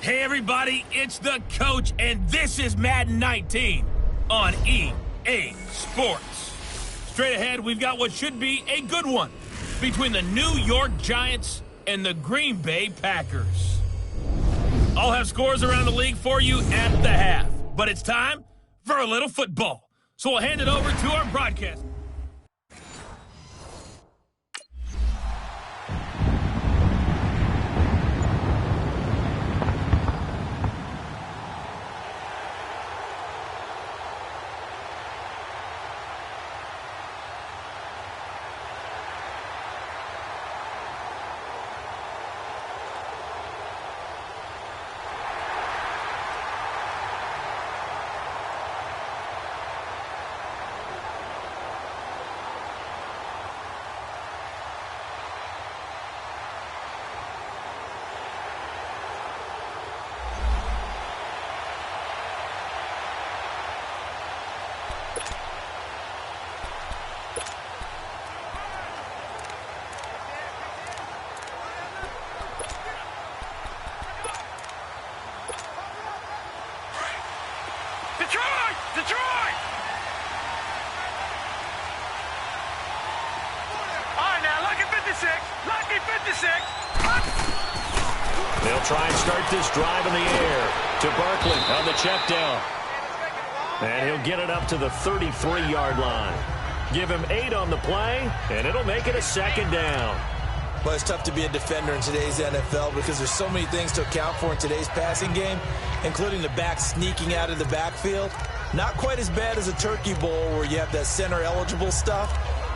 Hey everybody, it's the coach, and this is Madden 19 on EA Sports. Straight ahead, we've got what should be a good one between the New York Giants and the Green Bay Packers. I'll have scores around the league for you at the half, but it's time for a little football. So we'll hand it over to our broadcast. Detroit! All right, now, lucky 56. Lucky 56. They'll try and start this drive in the air to Barkley on the check down. And he'll get it up to the 33-yard line. Give him 8 on the play, and it'll make it a second down. Well, it's tough to be a defender in today's NFL because there's so many things to account for in today's passing game, including the back sneaking out of the backfield. Not quite as bad as a turkey bowl where you have that center-eligible stuff,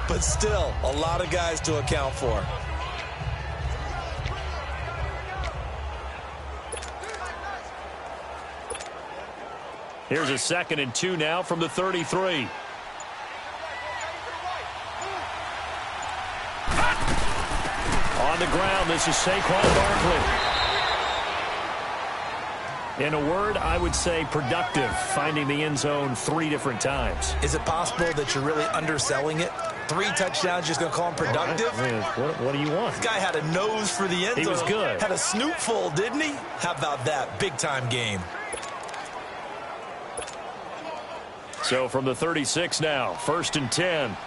but still a lot of guys to account for. Here's a 2nd and 2 now from the 33. On the ground, this is Saquon Barkley. In a word, I would say productive, finding the end zone 3 different times. Is it possible that you're really underselling it? 3 touchdowns, just going to call him productive? What do you want? This guy had a nose for the end zone. He was good. Had a snoot full, didn't he? How about that? Big-time game. So from the 36 now, 1st and 10.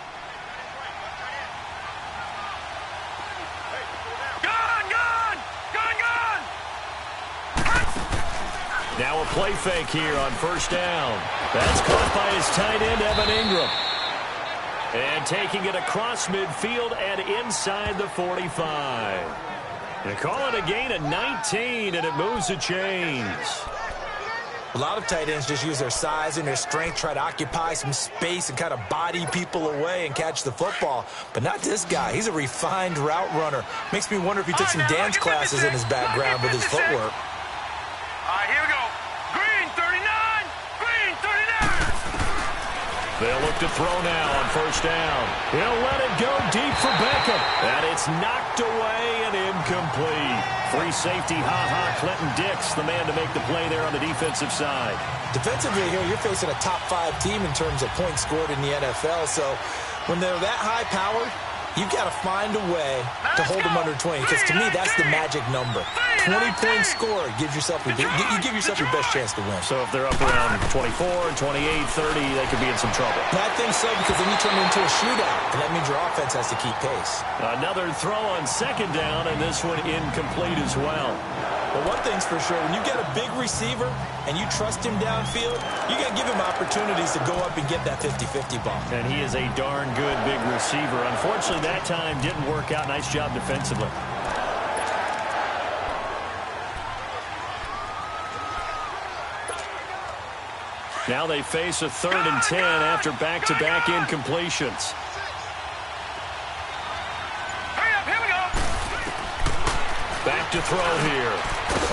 Now a play fake here on 1st down. That's caught by his tight end, Evan Ingram. And taking it across midfield and inside the 45. They call it a gain of 19, and it moves the chains. A lot of tight ends just use their size and their strength, try to occupy some space and kind of body people away and catch the football. But not this guy. He's a refined route runner. Makes me wonder if he took some dance classes in his background with his footwork. All right, here we go. Green 39. Green 39. They'll look to throw now on 1st down. He'll let it go deep for Beckham. And it's knocked away and incomplete. Free safety, Clinton Dix, the man to make the play there on the defensive side. Defensively here, you're facing a top 5 team in terms of points scored in the NFL. So when they're that high powered, you've got to find a way to hold them under 20. Because to me, that's the magic number. 20-point score gives yourself you give yourself your best chance to win. So if they're up around 24, 28, 30, they could be in some trouble. I think so, because then you turn it into a shootout, and that means your offense has to keep pace. Another throw on 2nd down, and this one incomplete as well. But one thing's for sure, when you get a big receiver and you trust him downfield, you got to give him opportunities to go up and get that 50-50 ball. And he is a darn good big receiver. Unfortunately, that time didn't work out. Nice job defensively. Now they face a 3rd and 10 after back-to-back incompletions. Hurry up, here we go. Back to throw here.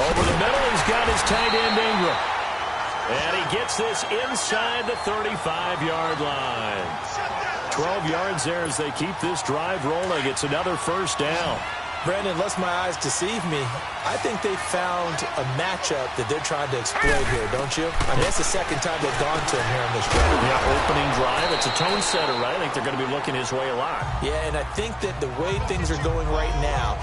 Over the middle, he's got his tight end Ingram. And he gets this inside the 35-yard line. 12 yards there as they keep this drive rolling. It's another 1st down. Brandon, unless my eyes deceive me, I think they found a matchup that they're trying to exploit here, don't you? I mean, that's the 2nd time they've gone to him here on this drive. Yeah, opening drive. It's a tone setter, right? I think they're going to be looking his way a lot. Yeah, and I think that the way things are going right now,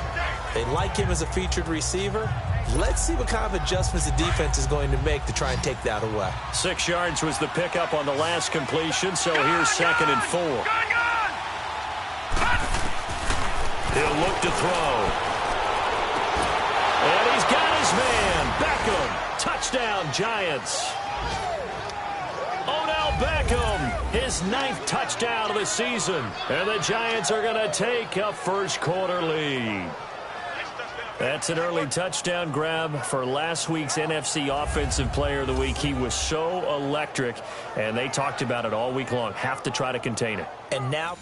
they like him as a featured receiver. Let's see what kind of adjustments the defense is going to make to try and take that away. 6 yards was the pickup on the last completion, so here's 2nd and 4. He'll look to throw. And he's got his man. Beckham. Touchdown, Giants. Odell Beckham, his 9th touchdown of the season. And the Giants are going to take a first-quarter lead. That's an early touchdown grab for last week's NFC Offensive Player of the Week. He was so electric, and they talked about it all week long. Have to try to contain it. And now...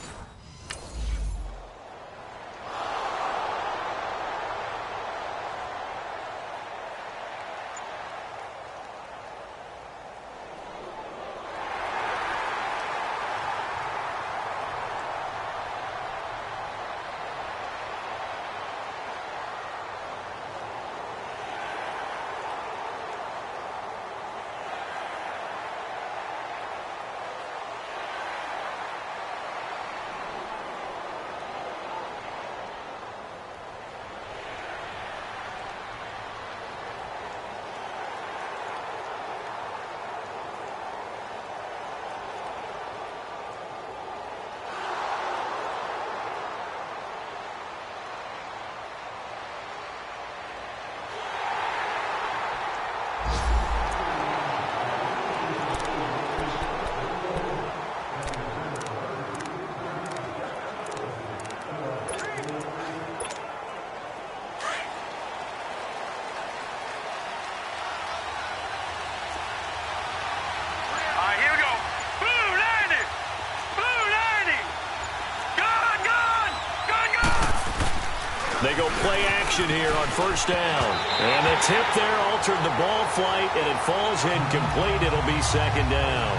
They go play action here on first down. And the tip there altered the ball flight, and it falls incomplete. It'll be 2nd down.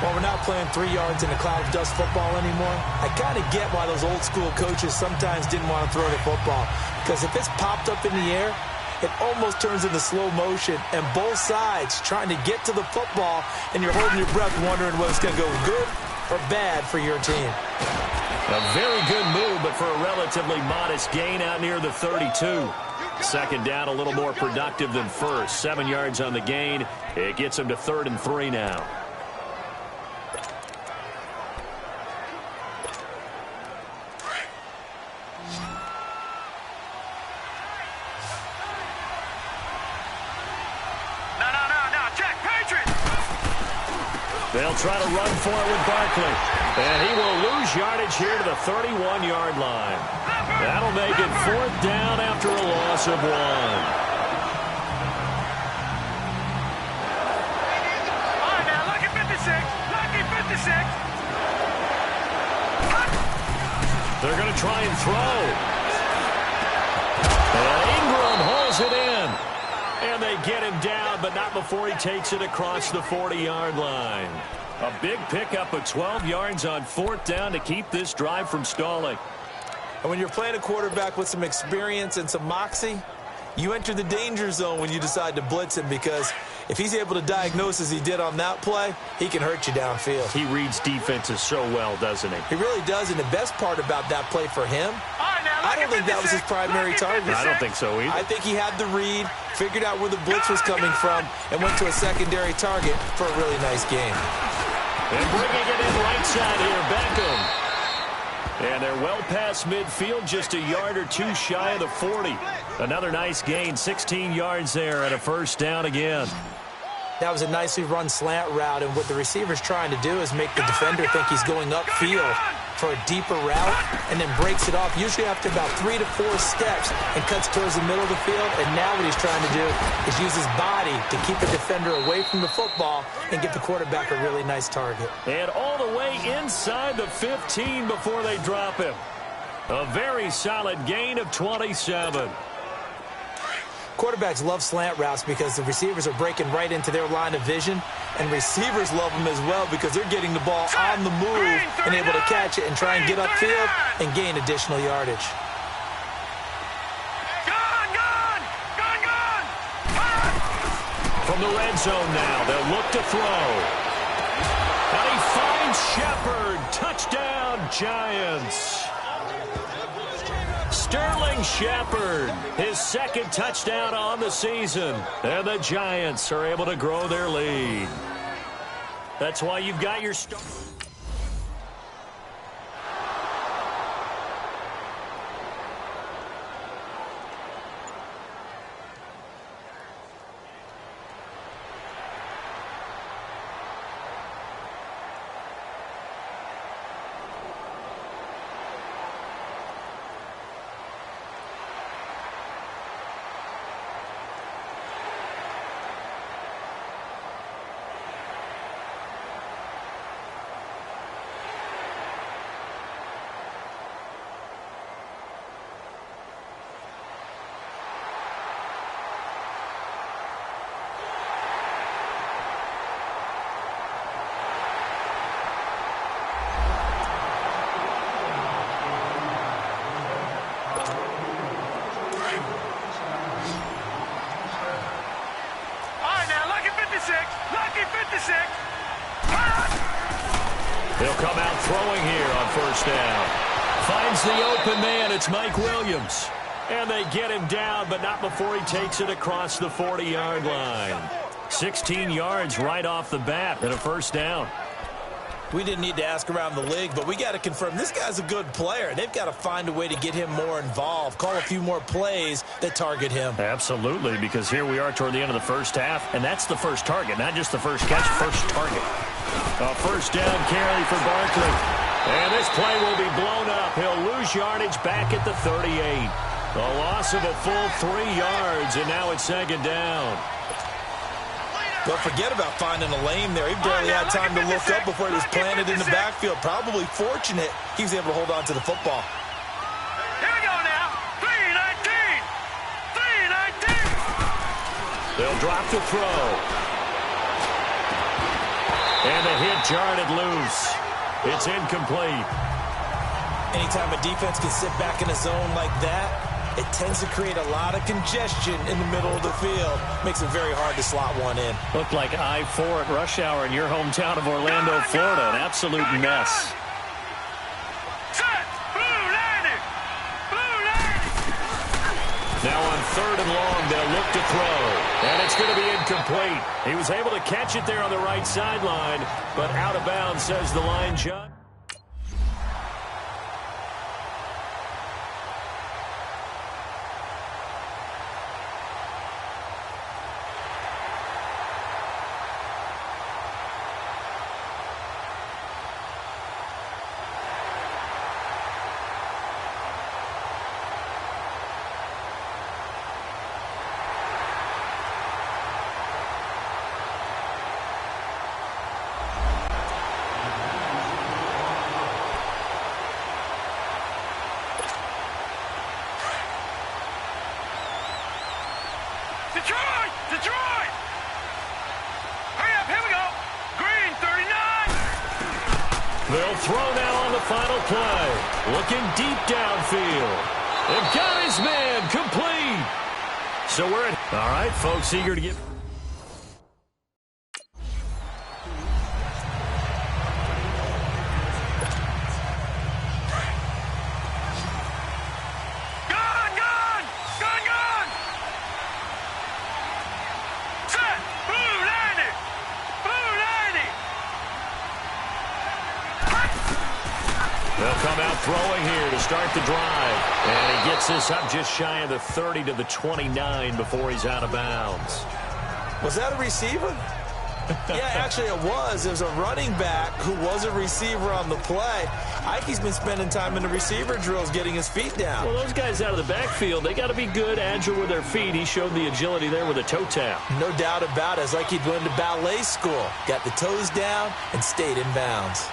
Well, we're not playing 3 yards in a cloud of dust football anymore. I kind of get why those old school coaches sometimes didn't want to throw the football. Because if it's popped up in the air, it almost turns into slow motion. And both sides trying to get to the football, and you're holding your breath wondering whether it's going to go good or bad for your team. A very good move, but for a relatively modest gain out near the 32. 2nd down, a little more productive than first. 7 yards on the gain. It gets him to 3rd and 3 now. They'll try to run for it with Barkley. And he will lose yardage here to the 31-yard line. That'll make it 4th down after a loss of 1. All right, now, lucky 56. Lucky 56. They're going to try and throw. And Ingram hauls it in. And they get him down, but not before he takes it across the 40-yard line. A big pickup of 12 yards on 4th down to keep this drive from stalling. And when you're playing a quarterback with some experience and some moxie, you enter the danger zone when you decide to blitz him, because if he's able to diagnose as he did on that play, he can hurt you downfield. He reads defenses so well, doesn't he? He really does, and the best part about that play for him, I don't think that was his primary target. I don't think so either. I think he had the read, figured out where the blitz was coming from, and went to a secondary target for a really nice game. And bringing it in right side here, Beckham. And they're well past midfield, just a yard or two shy of the 40. Another nice gain, 16 yards there, and a 1st down again. That was a nicely run slant route, and what the receiver's trying to do is make the defender think he's going upfield for a deeper route, and then breaks it off, usually after about 3 to 4 steps, and cuts towards the middle of the field. And now what he's trying to do is use his body to keep the defender away from the football and get the quarterback a really nice target. And all the way inside the 15 before they drop him. A very solid gain of 27. Quarterbacks love slant routes because the receivers are breaking right into their line of vision, and receivers love them as well because they're getting the ball on the move and able to catch it and try and get upfield and gain additional yardage. From the red zone now, they'll look to throw. And he finds Shepard. Touchdown, Giants. Sterling Shepard, his second touchdown on the season. And the Giants are able to grow their lead. That's why you've got your start. He'll come out throwing here on first down. Finds the open man. It's Mike Williams. And they get him down, but not before he takes it across the 40-yard line. 16 yards right off the bat and a first down. We didn't need to ask around the league, but we got to confirm this guy's a good player. They've got to find a way to get him more involved, call a few more plays that target him. Absolutely, because here we are toward the end of the first half, and that's the first target, not just the first catch, first target. A first down carry for Barkley. And this play will be blown up. He'll lose yardage back at the 38. A loss of a full 3 yards, and now it's second down. Don't forget about finding a lane there. He barely had time to look up before he was planted in the backfield. Probably fortunate he was able to hold on to the football. Here we go now. 3-19. 3-19. They'll drop the throw. And the hit jarred it loose. It's incomplete. Anytime a defense can sit back in a zone like that, it tends to create a lot of congestion in the middle of the field. Makes it very hard to slot one in. Looked like I-4 at rush hour in your hometown of Orlando, Florida. An absolute mess. Set. Blue 90. Blue 90. Now on third and long, they'll look to throw. And it's going to be incomplete. He was able to catch it there on the right sideline, but out of bounds, says the line judge. Detroit! Detroit! Hurry up, here we go. Green, 39. They'll throw now on the final play. Looking deep downfield. They've got his man complete. So we're at... All right, folks, eager to get... They'll come out throwing here to start the drive. And he gets this up just shy of the 30 to the 29 before he's out of bounds. Was that a receiver? Yeah, actually it was. It was a running back who was a receiver on the play. Ikey's been spending time in the receiver drills getting his feet down. Well, those guys out of the backfield, they got to be good, agile with their feet. He showed the agility there with a toe tap. No doubt about it. It's like he'd went to ballet school. Got the toes down and stayed in bounds.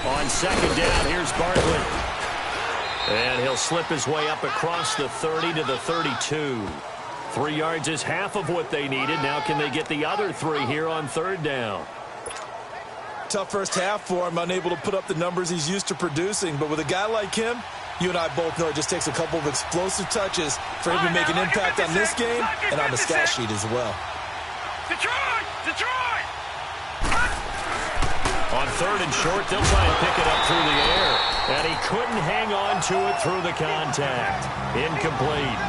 On second down, here's Barkley. And he'll slip his way up across the 30 to the 32. 3 yards is half of what they needed. Now can they get the other 3 here on third down? Tough first half for him, unable to put up the numbers he's used to producing. But with a guy like him, you and I both know it just takes a couple of explosive touches for him to make an impact on this game and on the stat sheet as well. Detroit! Detroit! On 3rd and short, they'll try and pick it up through the air. And he couldn't hang on to it through the contact. Incomplete.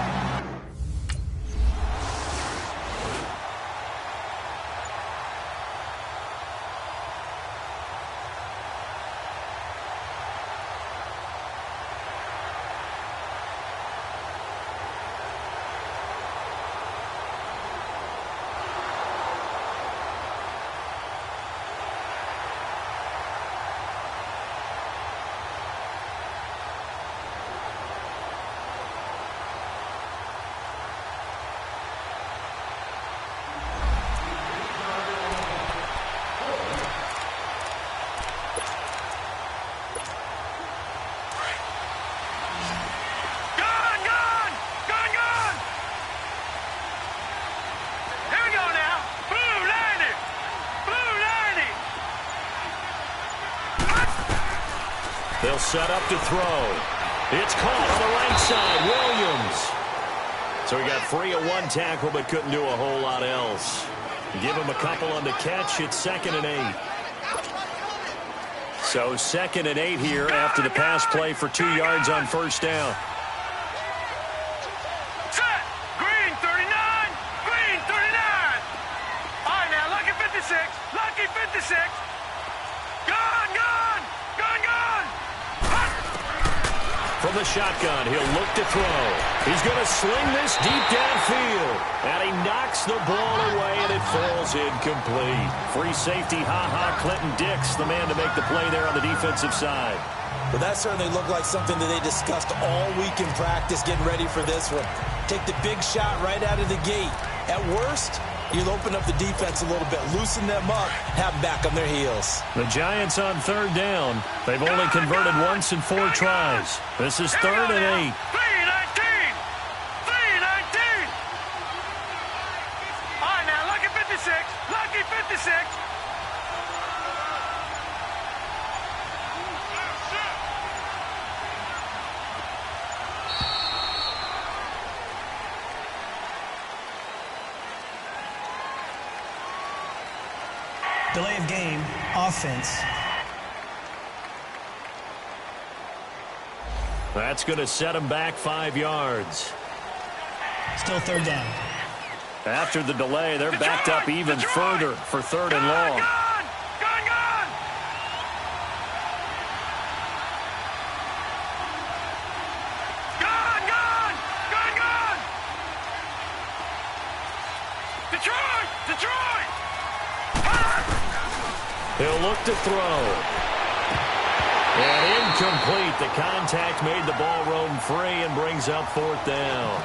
They'll set up to throw. It's caught on the right side. Williams. So he got free of one tackle but couldn't do a whole lot else. Give him a couple on the catch. It's 2nd and 8. So 2nd and 8 here after the pass play for 2 yards on 1st down. Set. Green 39. Green 39. All right, now, lucky 56. Lucky 56. Gone, gone. Gone, gone. From the shotgun, he'll look to throw. He's going to sling this deep downfield. And he knocks the ball away, and it falls incomplete. Free safety, Clinton Dix, the man to make the play there on the defensive side. But that certainly looked like something that they discussed all week in practice, getting ready for this one. Take the big shot right out of the gate. At worst, you'll open up the defense a little bit, loosen them up, have them back on their heels. The Giants on 3rd down. They've only converted once in 4 tries. This is 3rd and 8. 3-19. 3-19. All right, now, lucky 56. Lucky 56. Delay of game, offense. That's going to set him back 5 yards. Still 3rd down. After the delay, they're backed up even further for 3rd and long. Gone, gone, gone. Gone, gone, gone, gone. Detroit, Detroit. He'll look to throw. And incomplete. The contact made the ball roam free and brings up 4th down.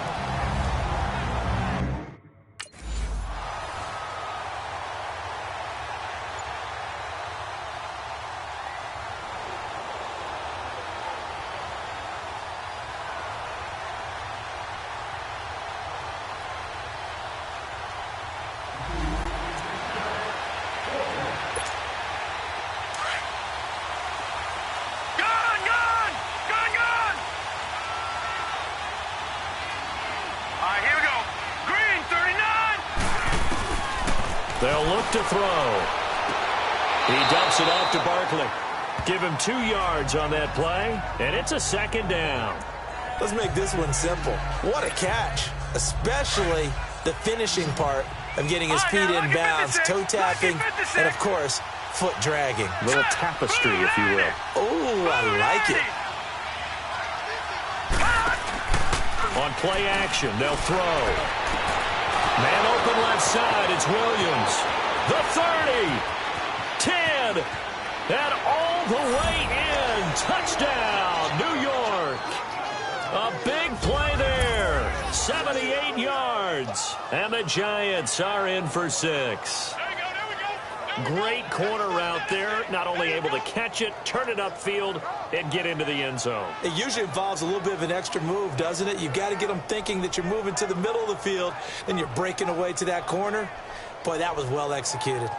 They'll look to throw. He dumps it off to Barkley. Give him 2 yards on that play, and it's a 2nd down. Let's make this one simple. What a catch, especially the finishing part of getting his feet in bounds, toe tapping, and, of course, foot dragging. A little tapestry, if you will. Oh, I like it. On play action, they'll throw. Man open left side, it's Williams. The 30, 10, and all the way in. Touchdown, New York. A big play there, 78 yards. And the Giants are in for 6. Great corner route there. Not only able to catch it, turn it upfield, and get into the end zone. It usually involves a little bit of an extra move, doesn't it? You've got to get them thinking that you're moving to the middle of the field, and you're breaking away to that corner. Boy, that was well executed.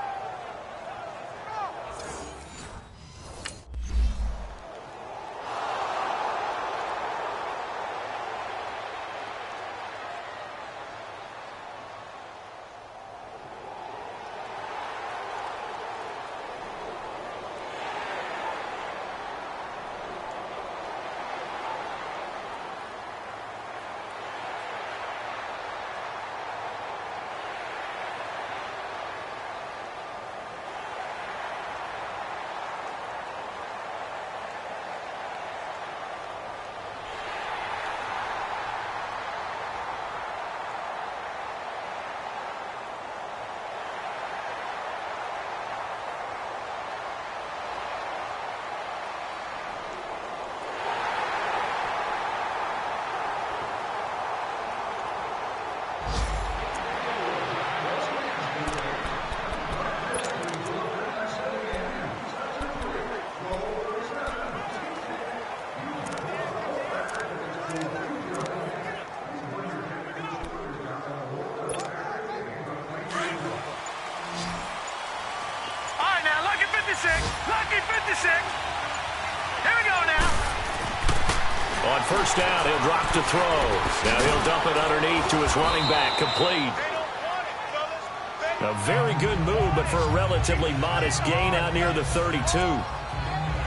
On first down, he'll drop to throw. Now he'll dump it underneath to his running back, complete. A very good move, but for a relatively modest gain out near the 32.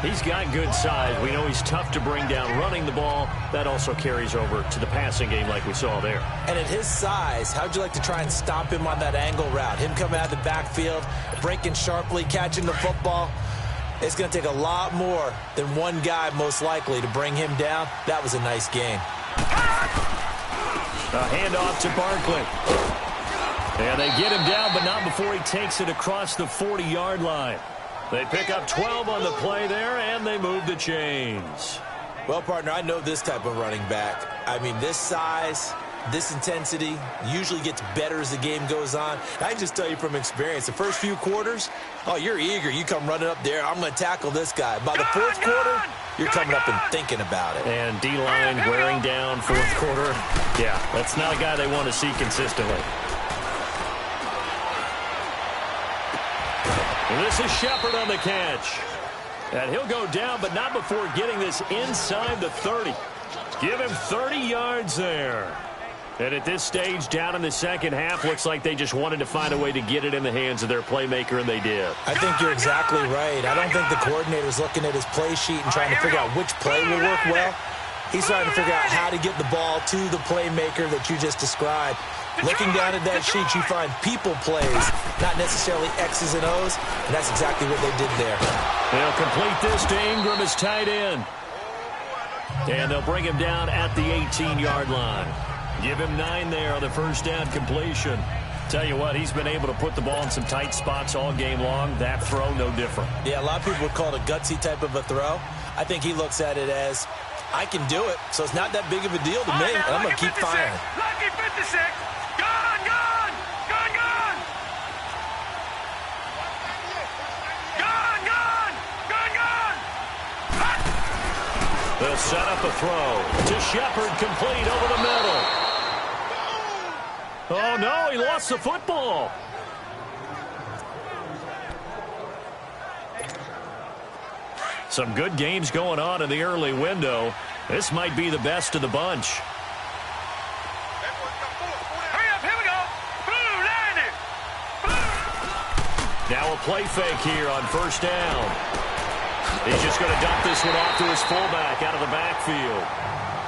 He's got good size. We know he's tough to bring down running the ball. That also carries over to the passing game like we saw there. And at his size, how'd you like to try and stop him on that angle route? Him coming out of the backfield, breaking sharply, catching the football. It's going to take a lot more than one guy, most likely, to bring him down. That was a nice game. A handoff to Barkley. And they get him down, but not before he takes it across the 40-yard line. They pick up 12 on the play there, and they move the chains. Well, partner, I know this type of running back. I mean, this size, this intensity usually gets better as the game goes on. I can just tell you from experience, the first few quarters, oh, you're eager. You come running up there, I'm going to tackle this guy. By the fourth quarter, you're coming up and thinking about it. And D-line wearing down fourth quarter. Yeah, that's not a guy they want to see consistently. And this is Shepard on the catch. And he'll go down, but not before getting this inside the 30. Give him 30 yards there. And at this stage, down in the second half, looks like they just wanted to find a way to get it in the hands of their playmaker, and they did. I think you're exactly right. I don't think the coordinator's looking at his play sheet and trying to figure out which play will work well. He's trying to figure out how to get the ball to the playmaker that you just described. Looking down at that sheet, you find people plays, not necessarily X's and O's, and that's exactly what they did there. They'll complete this to Ingram as tight end. And they'll bring him down at the 18-yard line. Give him 9 there on the first down completion. Tell you what, he's been able to put the ball in some tight spots all game long. That throw, no different. Yeah, a lot of people would call it a gutsy type of a throw. I think he looks at it as, I can do it, so it's not that big of a deal to me, and I'm going to keep firing. Lucky 56. Gone, gone, gone, gone. Gone, gone, gone, gone. They'll set up a throw to Shepard, complete over the middle. Oh, no, he lost the football. Some good games going on in the early window. This might be the best of the bunch. Hurry up, here we go. Blue, line it. Blue. Now a play fake here on first down. He's just going to dump this one off to his fullback out of the backfield.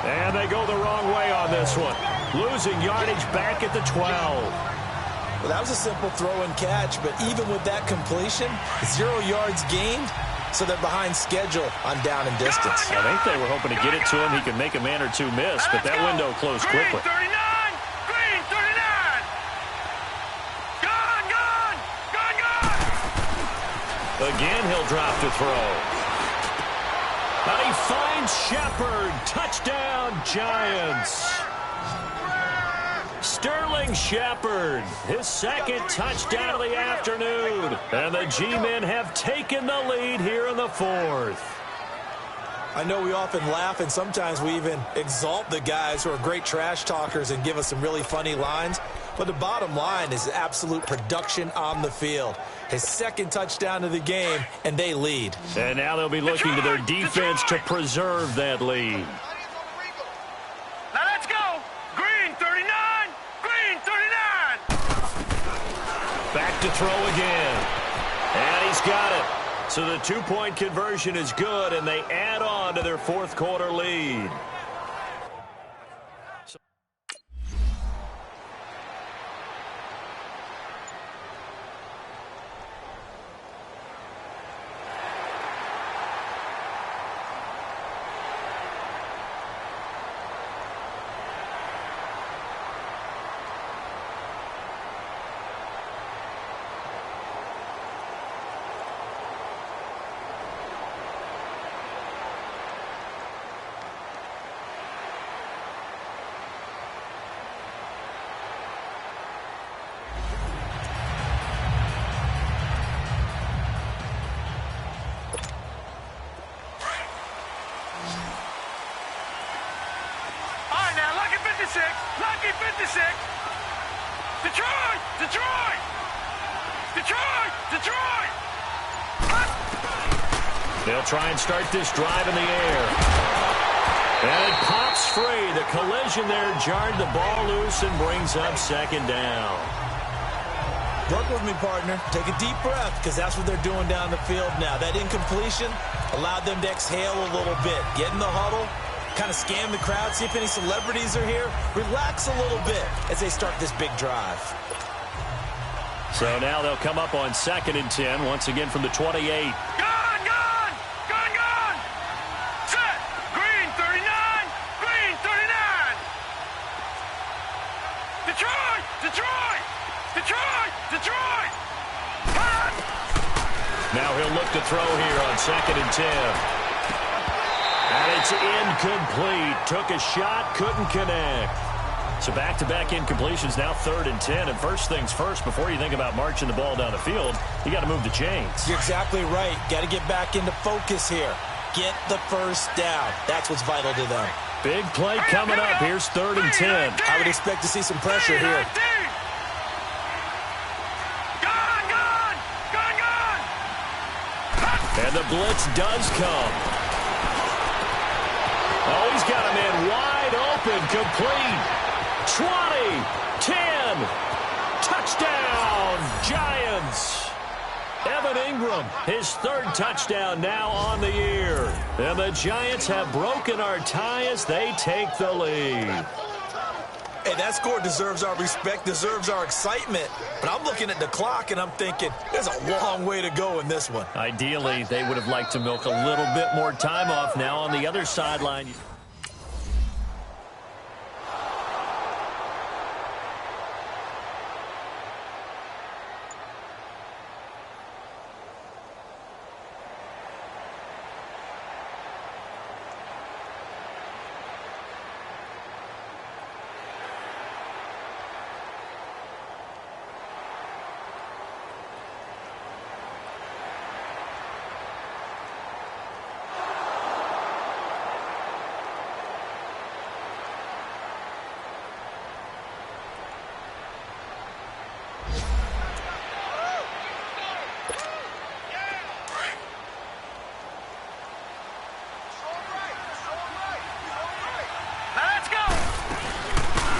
And they go the wrong way on this one. Losing yardage back at the 12. Well, that was a simple throw and catch, but even with that completion, 0 yards gained, so they're behind schedule on down and distance. I think they were hoping to get it to him. He could make a man or two miss, but that window closed quickly. Green 39. Green 39. Gone, gone, gone, gone. Again, he'll drop to throw. And he finds Shepard. Touchdown, Giants. Sterling Shepard, his second touchdown of the afternoon. And the G-men have taken the lead here in the fourth. I know we often laugh, and sometimes we even exalt the guys who are great trash talkers and give us some really funny lines. But the bottom line is absolute production on the field. His second touchdown of the game, and they lead. And now they'll be looking to their defense to preserve that lead. Now let's go. Green 39. Green 39. Back to throw again. And he's got it. So the two-point conversion is good, and they add on to their fourth quarter lead. Lucky 56. Detroit! Detroit! Detroit! Detroit! They'll try and start this drive in the air. And collision there jarred the ball loose and brings up second down. Work with me, partner. Take a deep breath, because that's what they're doing down the field now. That incompletion allowed them to exhale a little bit. Get in the huddle, kind of scan the crowd, see if any celebrities are here. Relax a little bit as they start this big drive. So now they'll come up on 2nd and 10, once again from the 28. Gone! Set! Green 39! Green 39! Detroit! Detroit! Detroit! Detroit! Hot! Now he'll look to throw here on 2nd and 10. And it's incomplete. Took a shot, couldn't connect. So back-to-back incompletions, now 3rd and 10. And first things first, before you think about marching the ball down the field, you got to move the chains. You're exactly right. Got to get back into focus here. Get the first down. That's what's vital to them. Big play coming up. Here's 3rd and 10. I would expect to see some pressure here. And the blitz does come. Oh, he's got a man wide open, complete. 20, 10, touchdown, Giants. Evan Ingram, his 3rd touchdown now on the year. And the Giants have broken our tie as they take the lead. Hey, that score deserves our respect, deserves our excitement. But I'm looking at the clock, and I'm thinking, there's a long way to go in this one. Ideally, they would have liked to milk a little bit more time off now on the other sideline.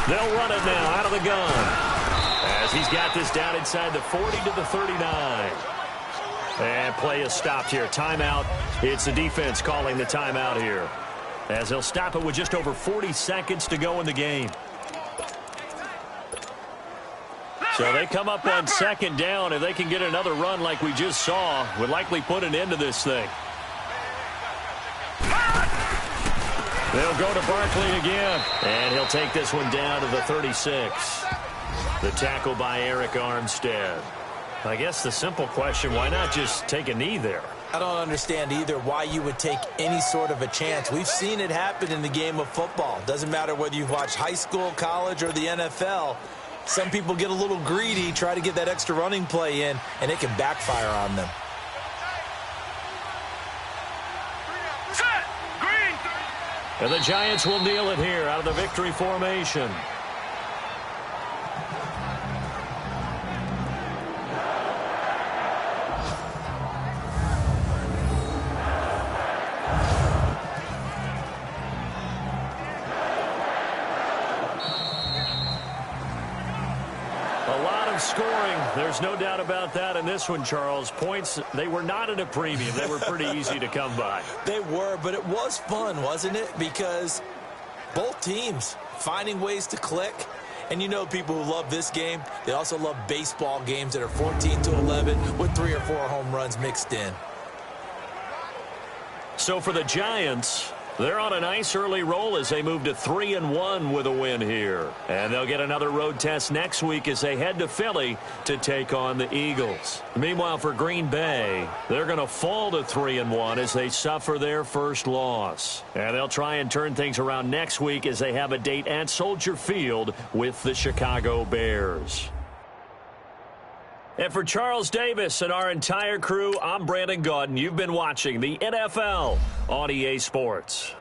They'll run it now out of the gun as he's got this down inside the 40 to the 39. And play is stopped here. Timeout. It's the defense calling the timeout here as they'll stop it with just over 40 seconds to go in the game. So they come up on 2nd down. If they can get another run like we just saw, would likely put an end to this thing. They'll go to Barkley again, and he'll take this one down to the 36. The tackle by Eric Armstead. I guess the simple question, why not just take a knee there? I don't understand either why you would take any sort of a chance. We've seen it happen in the game of football. Doesn't matter whether you've watched high school, college, or the NFL. Some people get a little greedy, try to get that extra running play in, and it can backfire on them. And the Giants will kneel it here out of the victory formation. A lot of scoring. There's no doubt about that in this one, Charles. Points, they were not at a premium. They were pretty easy to come by. They were, but it was fun, wasn't it? Because both teams finding ways to click. And you know people who love this game, they also love baseball games that are 14-11 with 3 or 4 home runs mixed in. So for the Giants, they're on a nice early roll as they move to 3-1 with a win here. And they'll get another road test next week as they head to Philly to take on the Eagles. Meanwhile, for Green Bay, they're going to fall to 3-1 as they suffer their first loss. And they'll try and turn things around next week as they have a date at Soldier Field with the Chicago Bears. And for Charles Davis and our entire crew, I'm Brandon Gaudin. You've been watching the NFL on EA Sports.